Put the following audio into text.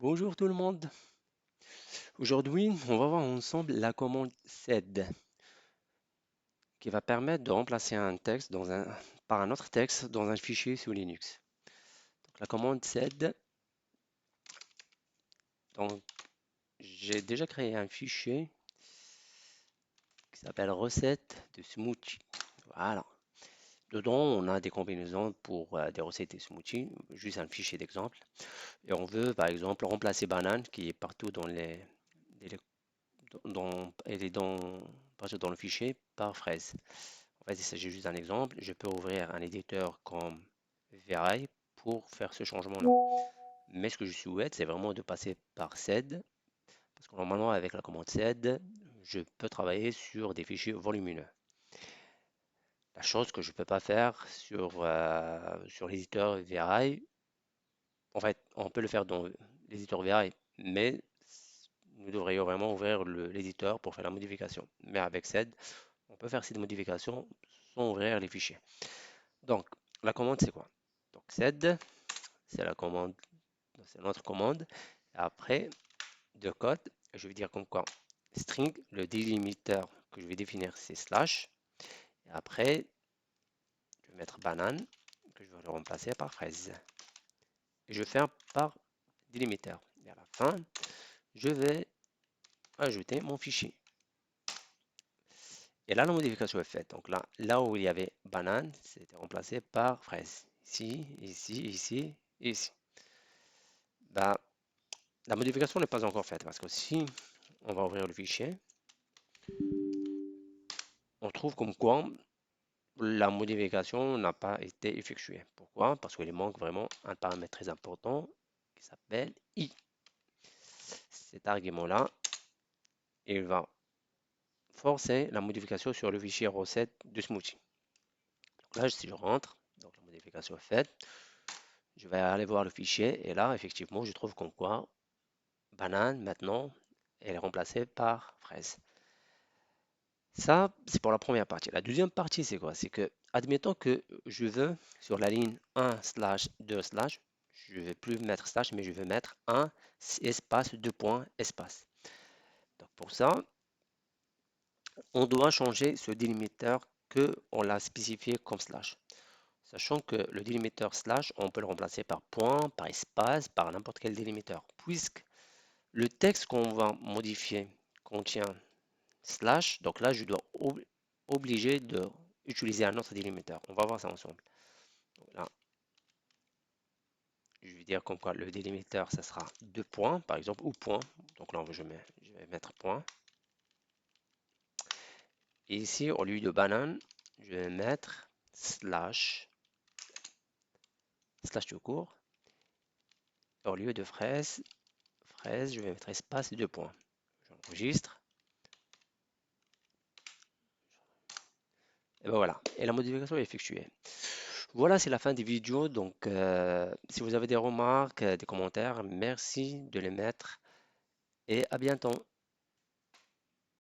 Bonjour tout le monde. Aujourd'hui, on va voir ensemble la commande sed qui va permettre de remplacer un texte par un autre texte dans un fichier sous Linux. Donc, la commande sed, donc j'ai déjà créé un fichier qui s'appelle recette de smoothie. Voilà. Dedans, on a des combinaisons pour des recettes de smoothie, juste un fichier d'exemple. Et on veut par exemple remplacer banane qui est partout elle est partout dans le fichier par fraise. En fait, il s'agit juste d'un exemple. Je peux ouvrir un éditeur comme VRI pour faire ce changement-là. Mais ce que je souhaite, c'est vraiment de passer par sed, parce que normalement, avec la commande sed, je peux travailler sur des fichiers volumineux. La chose que je ne peux pas faire sur l'éditeur VRI, en fait, on peut le faire dans l'éditeur VRI, mais nous devrions vraiment ouvrir l'éditeur pour faire la modification. Mais avec sed, on peut faire cette modification sans ouvrir les fichiers. Donc, la commande, c'est quoi? Donc, sed, c'est la commande, c'est notre commande. Après, de code, je vais dire comme quoi string, le délimitateur que je vais définir, c'est slash. Et après, je vais mettre banane, que je vais le remplacer par fraise. Et je fais un par délimitateur. Et à la fin, je vais ajouter mon fichier. Et là, la modification est faite. Donc là où il y avait banane, c'était remplacé par fraise. Ici, ici, ici, ici. Bah, la modification n'est pas encore faite parce que si on va ouvrir le fichier, on trouve comme quoi la modification n'a pas été effectuée. Pourquoi? Parce qu'il manque vraiment un paramètre très important qui s'appelle i. Cet argument-là, il va forcer la modification sur le fichier recette du smoothie. Donc là, si je rentre, donc la modification est faite, je vais aller voir le fichier et là, effectivement, je trouve comme quoi banane, maintenant, elle est remplacée par fraise. Ça, c'est pour la première partie. La deuxième partie, c'est quoi? C'est que, admettons que je veux, sur la ligne 1 slash 2 slash, je ne vais plus mettre slash, mais je vais mettre 1 espace 2 points espace. Donc pour ça, on doit changer ce délimitateur que on l'a spécifié comme slash. Sachant que le délimitateur slash, on peut le remplacer par point, par espace, par n'importe quel délimitateur. Puisque le texte qu'on va modifier contient slash, donc là, je dois obligé de utiliser un autre délimitateur. On va voir ça ensemble. Donc là, je vais dire comme quoi le délimitateur, ça sera 2 points, par exemple, ou point. Donc là, je vais mettre point. Et ici, au lieu de banane, je vais mettre slash tout court. Au lieu de fraise, je vais mettre espace 2 points. J'enregistre. Et ben voilà. Et la modification est effectuée. Voilà, c'est la fin des vidéos. Donc, si vous avez des remarques, des commentaires, merci de les mettre et à bientôt.